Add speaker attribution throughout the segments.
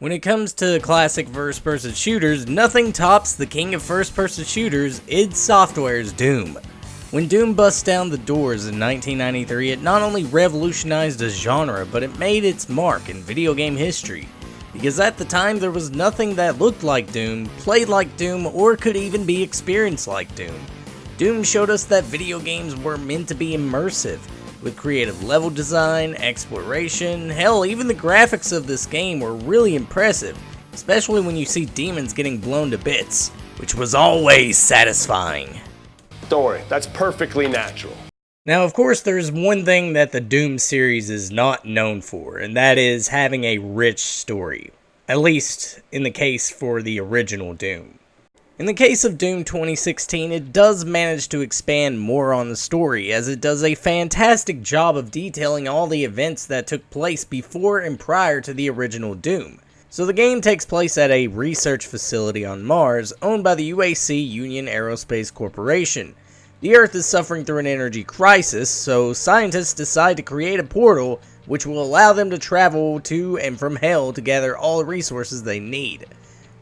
Speaker 1: When it comes to classic first-person shooters, nothing tops the king of first-person shooters, id Software's Doom. When Doom busts down the doors in 1993, it not only revolutionized a genre, but it made its mark in video game history. Because at the time, there was nothing that looked like Doom, played like Doom, or could even be experienced like Doom. Doom showed us that video games were meant to be immersive, with creative level design, exploration, hell, even the graphics of this game were really impressive, especially when you see demons getting blown to bits, which was always satisfying.
Speaker 2: Don't worry, that's perfectly natural.
Speaker 1: Now, of course, there's one thing that the Doom series is not known for, and that is having a rich story. At least, in the case for the original Doom. In the case of Doom 2016, it does manage to expand more on the story, as it does a fantastic job of detailing all the events that took place before and prior to the original Doom. So the game takes place at a research facility on Mars, owned by the UAC Union Aerospace Corporation. The Earth is suffering through an energy crisis, so scientists decide to create a portal which will allow them to travel to and from Hell to gather all the resources they need.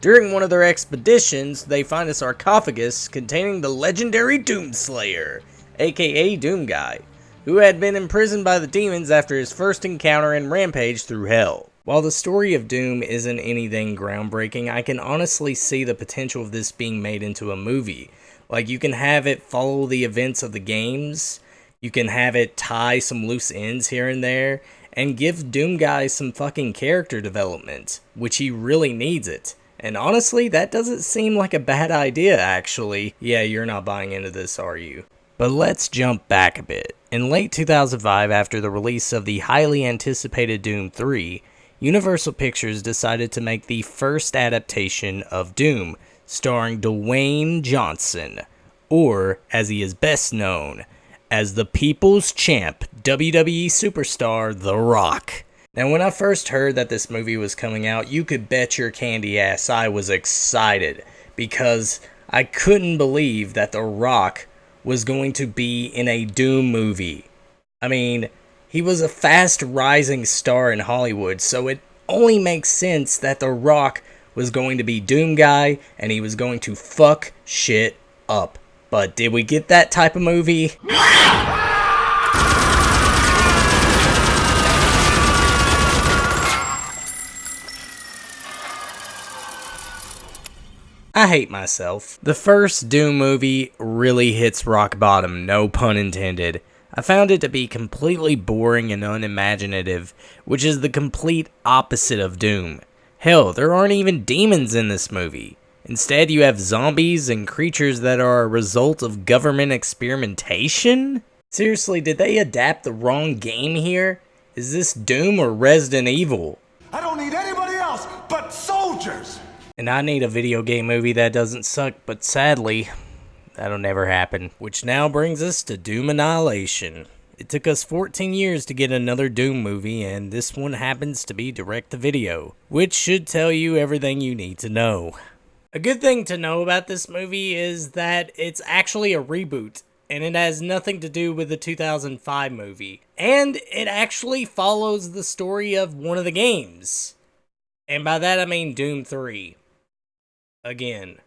Speaker 1: During one of their expeditions, they find a sarcophagus containing the legendary Doomslayer, aka Doom Guy, who had been imprisoned by the demons after his first encounter and rampage through Hell. While the story of Doom isn't anything groundbreaking, I can honestly see the potential of this being made into a movie. Like, you can have it follow the events of the games, you can have it tie some loose ends here and there, and give Doom Guy some fucking character development, which he really needs it. And honestly, that doesn't seem like a bad idea, actually. Yeah, you're not buying into this, are you? But let's jump back a bit. In late 2005, after the release of the highly anticipated Doom 3, Universal Pictures decided to make the first adaptation of Doom, starring Dwayne Johnson, or, as he is best known, as the People's Champ, WWE Superstar, The Rock. Now, when I first heard that this movie was coming out, you could bet your candy ass I was excited, because I couldn't believe that The Rock was going to be in a Doom movie. I mean, he was a fast rising star in Hollywood, so it only makes sense that The Rock was going to be Doom Guy, and he was going to fuck shit up. But did we get that type of movie? I hate myself. The first Doom movie really hits rock bottom, no pun intended. I found it to be completely boring and unimaginative, which is the complete opposite of Doom. Hell, there aren't even demons in this movie. Instead, you have zombies and creatures that are a result of government experimentation? Seriously, did they adapt the wrong game here? Is this Doom or Resident Evil?
Speaker 3: I don't need anybody else but soldiers!
Speaker 1: And I need a video game movie that doesn't suck, but sadly, that'll never happen. Which now brings us to Doom Annihilation. It took us 14 years to get another Doom movie, and this one happens to be direct-to-video, which should tell you everything you need to know. A good thing to know about this movie is that it's actually a reboot, and it has nothing to do with the 2005 movie. And it actually follows the story of one of the games. And by that I mean Doom 3. Again,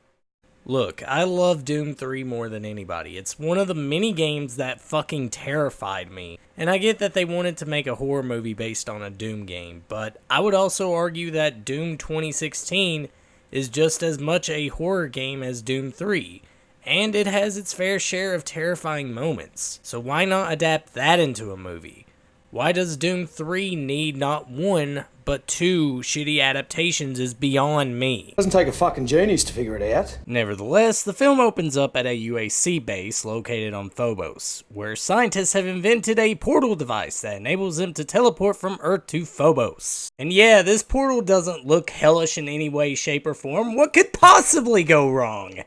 Speaker 1: look, I love Doom 3 more than anybody. It's one of the many games that fucking terrified me. And I get that they wanted to make a horror movie based on a Doom game, but I would also argue that Doom 2016 is just as much a horror game as Doom 3. And it has its fair share of terrifying moments. So why not adapt that into a movie? Why does Doom 3 need not one, but two shitty adaptations is beyond me.
Speaker 4: Doesn't take a fucking genius to figure it out.
Speaker 1: Nevertheless, the film opens up at a UAC base located on Phobos, where scientists have invented a portal device that enables them to teleport from Earth to Phobos. And yeah, this portal doesn't look hellish in any way, shape, or form. What could possibly go wrong?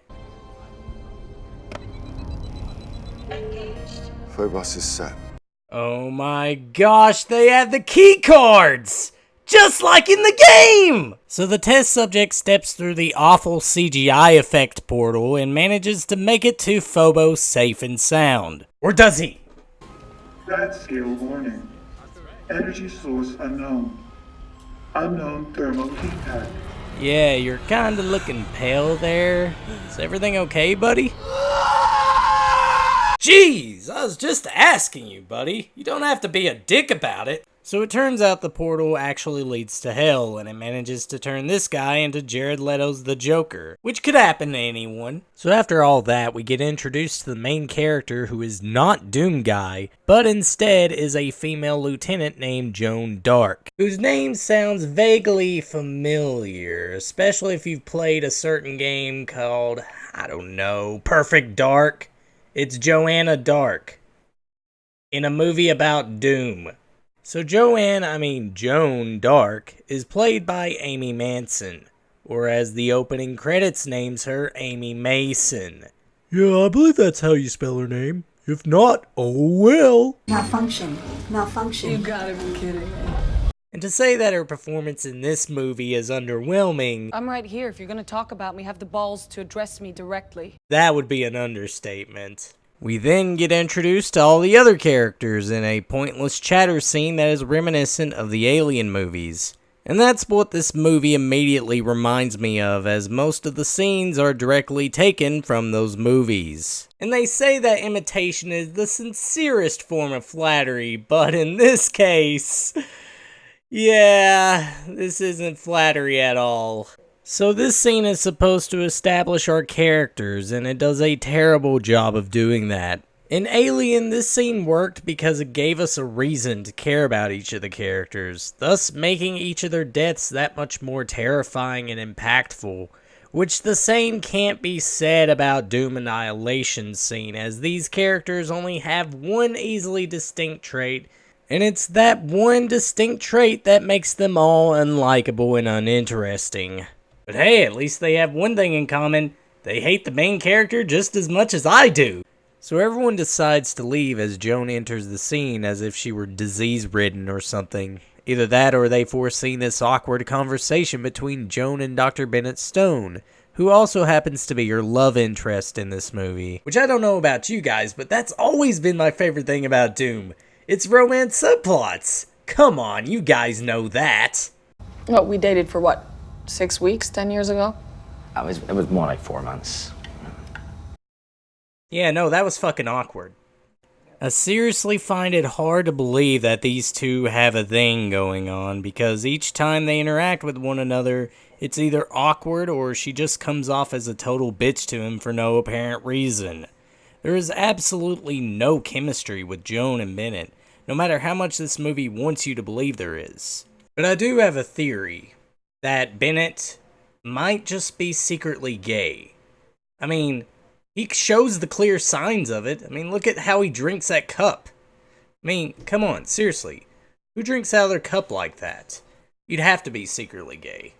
Speaker 5: Phobos is set.
Speaker 1: Oh my gosh, they have the key cards! Just like in the game! So the test subject steps through the awful CGI effect portal and manages to make it to Phobos safe and sound. Or does he?
Speaker 6: Flat scale warning. Energy source unknown.
Speaker 5: unknown thermal heat pad.
Speaker 1: Yeah, you're kinda looking pale there. Is everything okay, buddy? Jeez, I was just asking you, buddy. You don't have to be a dick about it. So it turns out the portal actually leads to hell, and it manages to turn this guy into Jared Leto's the Joker, which could happen to anyone. So after all that, we get introduced to the main character who is not Doom Guy, but instead is a female lieutenant named Joan Dark, whose name sounds vaguely familiar, especially if you've played a certain game called, I don't know, Perfect Dark. It's Joanna Dark in a movie about Doom. So Joan Dark is played by Amy Manson, or as the opening credits names her, Amy Mason. Yeah, I believe that's how you spell her name. If not, oh well.
Speaker 6: Malfunction.
Speaker 7: You gotta be kidding me.
Speaker 1: And to say that her performance in this movie is underwhelming,
Speaker 7: I'm right here. If you're gonna talk about me, have the balls to address me directly.
Speaker 1: that would be an understatement. We then get introduced to all the other characters in a pointless chatter scene that is reminiscent of the Alien movies. And that's what this movie immediately reminds me of, as most of the scenes are directly taken from those movies. And they say that imitation is the sincerest form of flattery, but in this case, yeah, this isn't flattery at all. So this scene is supposed to establish our characters, and it does a terrible job of doing that. In Alien, this scene worked because it gave us a reason to care about each of the characters, thus making each of their deaths that much more terrifying and impactful, which the same can't be said about Doom Annihilation's scene, as these characters only have one easily distinct trait, and it's that one distinct trait that makes them all unlikable and uninteresting. But hey, at least they have one thing in common. They hate the main character just as much as I do. So everyone decides to leave as Joan enters the scene as if she were disease-ridden or something. Either that or they foreseen this awkward conversation between Joan and Dr. Bennett Stone, who also happens to be her love interest in this movie. Which I don't know about you guys, but that's always been my favorite thing about Doom. It's romance subplots. Come on, you guys know that.
Speaker 7: Oh, we dated for what? 6 weeks, 10 years ago?
Speaker 8: It was more like 4 months.
Speaker 1: Yeah, no, that was fucking awkward. I seriously find it hard to believe that these two have a thing going on, because each time they interact with one another, it's either awkward or she just comes off as a total bitch to him for no apparent reason. There is absolutely no chemistry with Joan and Bennett, no matter how much this movie wants you to believe there is. But I do have a theory that Bennett might just be secretly gay. I mean, he shows the clear signs of it. I mean, look at how he drinks that cup. I mean, come on, seriously. Who drinks out of their cup like that? You'd have to be secretly gay.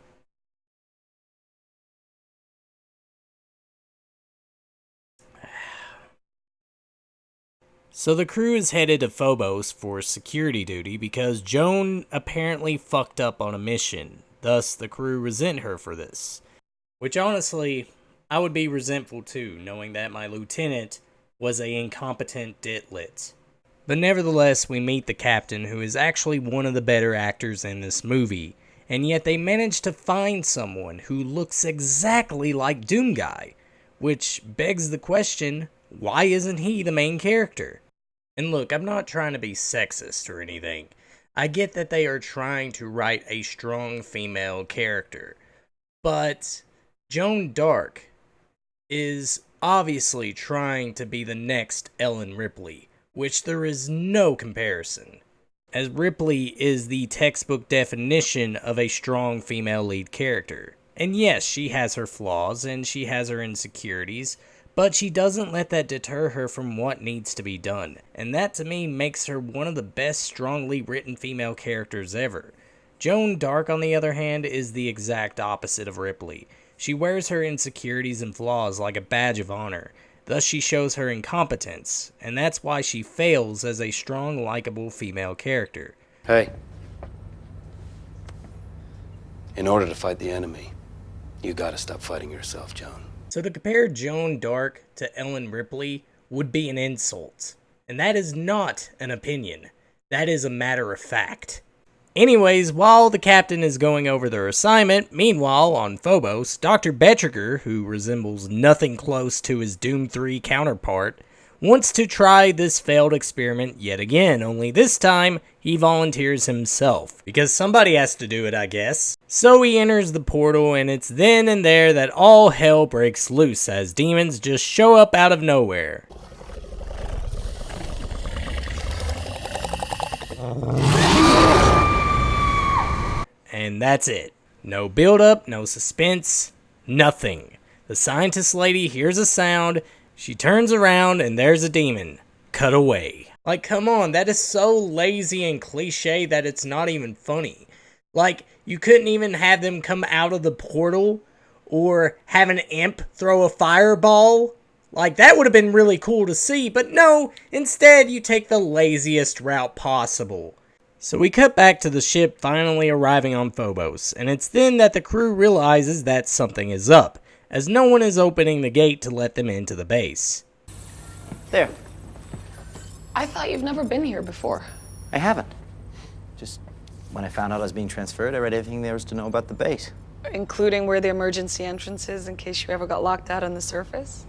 Speaker 1: So the crew is headed to Phobos for security duty because Joan apparently fucked up on a mission. Thus, the crew resent her for this. Which honestly, I would be resentful too, knowing that my lieutenant was a incompetent ditlit. But nevertheless, we meet the captain, who is actually one of the better actors in this movie, and yet they managed to find someone who looks exactly like Doom Guy, which begs the question, why isn't he the main character? And look, I'm not trying to be sexist or anything. I get that they are trying to write a strong female character, but Joan Dark is obviously trying to be the next Ellen Ripley, which there is no comparison, as Ripley is the textbook definition of a strong female lead character. And yes, she has her flaws and she has her insecurities, but she doesn't let that deter her from what needs to be done, and that to me makes her one of the best strongly written female characters ever. Joan Dark, on the other hand, is the exact opposite of Ripley. She wears her insecurities and flaws like a badge of honor, thus she shows her incompetence, and that's why she fails as a strong, likable female character.
Speaker 9: Hey. In order to fight the enemy, you gotta stop fighting yourself, Joan.
Speaker 1: So to compare Joan Dark to Ellen Ripley would be an insult. And that is not an opinion. That is a matter of fact. Anyways, while the captain is going over their assignment, meanwhile, on Phobos, Dr. Betriger, who resembles nothing close to his Doom 3 counterpart, wants to try this failed experiment yet again, only this time, he volunteers himself. Because somebody has to do it, I guess. So he enters the portal, and it's then and there that all hell breaks loose as demons just show up out of nowhere. And that's it. No build-up, no suspense, nothing. The scientist lady hears a sound, she turns around, and there's a demon. Cut away. Like, come on, that is so lazy and cliche that it's not even funny. Like, you couldn't even have them come out of the portal, or have an imp throw a fireball. Like, that would have been really cool to see, but no, instead you take the laziest route possible. So we cut back to the ship finally arriving on Phobos, and it's then that the crew realizes that something is up, as no one is opening the gate to let them into the base.
Speaker 8: There.
Speaker 7: I thought you've never been here before.
Speaker 8: I haven't. Just when I found out I was being transferred, I read everything there was to know about the base.
Speaker 7: Including where the emergency entrance is in case you ever got locked out on the surface?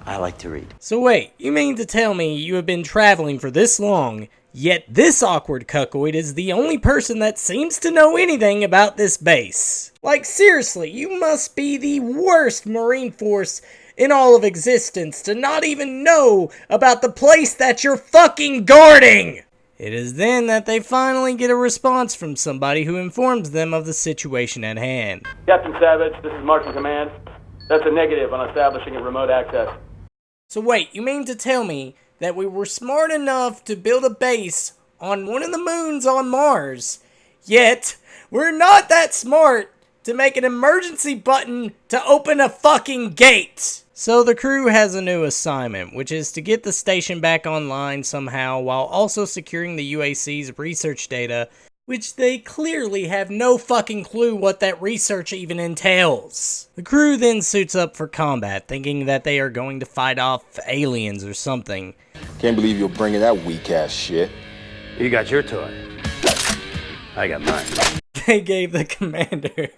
Speaker 8: I like to read.
Speaker 1: So wait, you mean to tell me you have been traveling for this long, yet this awkward cuckoid is the only person that seems to know anything about this base? Like, seriously, you must be the worst Marine Force in all of existence to not even know about the place that you're fucking guarding! It is then that they finally get a response from somebody who informs them of the situation at hand.
Speaker 6: Captain Savage, this is Martin Command. That's a negative on establishing a remote access.
Speaker 1: So wait, you mean to tell me that we were smart enough to build a base on one of the moons on Mars, yet we're not that smart to make an emergency button to open a fucking gate? So the crew has a new assignment, which is to get the station back online somehow while also securing the UAC's research data, which they clearly have no fucking clue what that research even entails. The crew then suits up for combat, thinking that they are going to fight off aliens or something.
Speaker 10: Can't believe you're bringing that weak-ass shit.
Speaker 9: You got your toy. I got mine.
Speaker 1: They gave the commander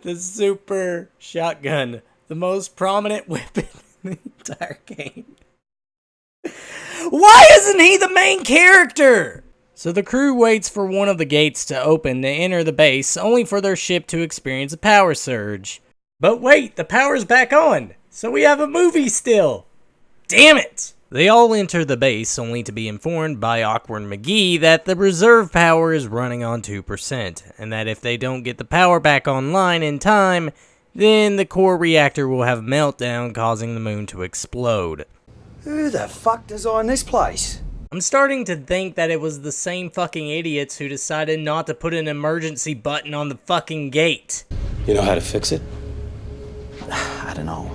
Speaker 1: the super shotgun, the most prominent weapon in the entire game. Why isn't he the main character? So the crew waits for one of the gates to open to enter the base, only for their ship to experience a power surge. But wait, the power's back on, so we have a movie still. Damn it! They all enter the base, only to be informed by Awkward McGee that the reserve power is running on 2%, and that if they don't get the power back online in time, then the core reactor will have a meltdown, causing the moon to explode.
Speaker 4: Who the fuck designed this place?
Speaker 1: I'm starting to think that it was the same fucking idiots who decided not to put an emergency button on the fucking gate.
Speaker 9: You know how to fix it?
Speaker 8: I don't know,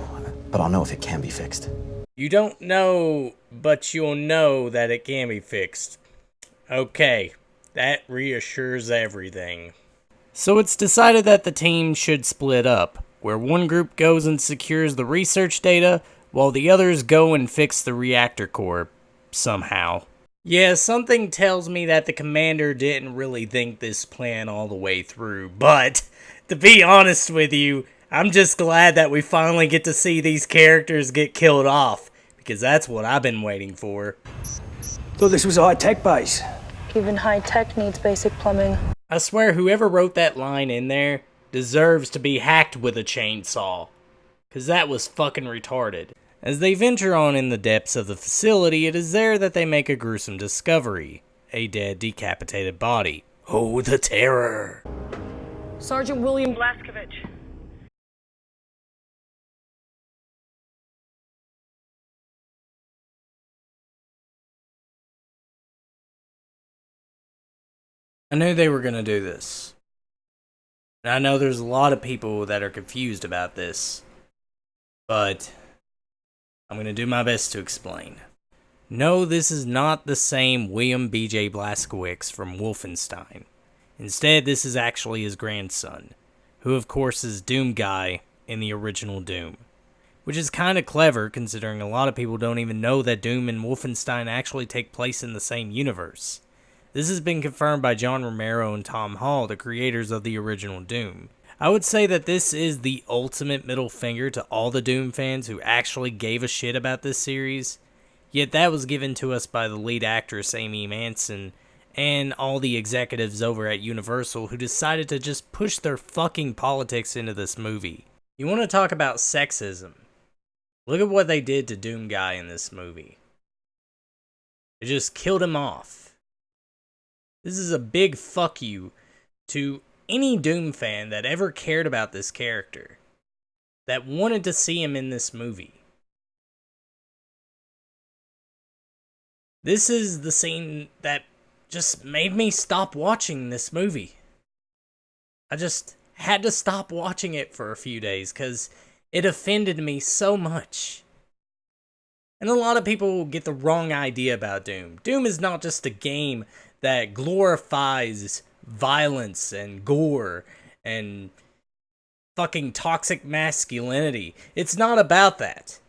Speaker 8: but I'll know if it can be fixed.
Speaker 1: You don't know, but you'll know that it can be fixed. Okay, that reassures everything. So it's decided that the team should split up, where one group goes and secures the research data, while the others go and fix the reactor core. Somehow. Yeah, something tells me that the commander didn't really think this plan all the way through, but to be honest with you, I'm just glad that we finally get to see these characters get killed off, because that's what I've been waiting for.
Speaker 4: Thought this was a high-tech base.
Speaker 7: Even high tech needs basic plumbing.
Speaker 1: I swear whoever wrote that line in there deserves to be hacked with a chainsaw, because that was fucking retarded. As they venture on in the depths of the facility, it is there that they make a gruesome discovery. A dead, decapitated body. Oh, the terror!
Speaker 7: Sergeant William Blaskovich.
Speaker 1: I knew they were gonna do this. And I know there's a lot of people that are confused about this. But I'm going to do my best to explain. No, this is not the same William B.J. Blazkowicz from Wolfenstein. Instead, this is actually his grandson, who of course is Doom Guy in the original Doom. Which is kind of clever, considering a lot of people don't even know that Doom and Wolfenstein actually take place in the same universe. This has been confirmed by John Romero and Tom Hall, the creators of the original Doom. I would say that this is the ultimate middle finger to all the Doom fans who actually gave a shit about this series, yet that was given to us by the lead actress Amy Manson and all the executives over at Universal who decided to just push their fucking politics into this movie. You want to talk about sexism? Look at what they did to Doom Guy in this movie. They just killed him off. This is a big fuck you to any Doom fan that ever cared about this character, that wanted to see him in this movie. This is the scene that just made me stop watching this movie. I just had to stop watching it for a few days because it offended me so much. And a lot of people get the wrong idea about Doom. Doom is not just a game that glorifies violence and gore and fucking toxic masculinity. It's not about that.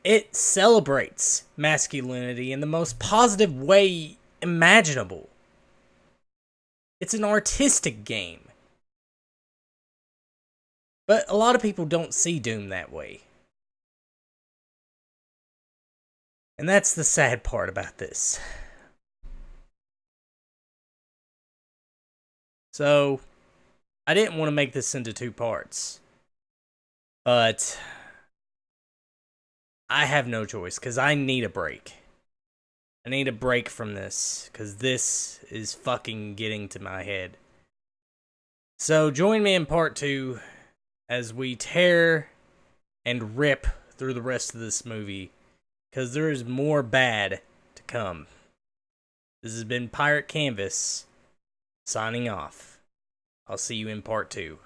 Speaker 1: It celebrates masculinity in the most positive way imaginable. It's an artistic game. But a lot of people don't see Doom that way. And that's the sad part about this. So, I didn't want to make this into 2 parts. But I have no choice because I need a break. I need a break from this because this is fucking getting to my head. So, join me in part 2 as we tear and rip through the rest of this movie, because there is more bad to come. This has been Pirate Canvas, signing off. I'll see you in part 2.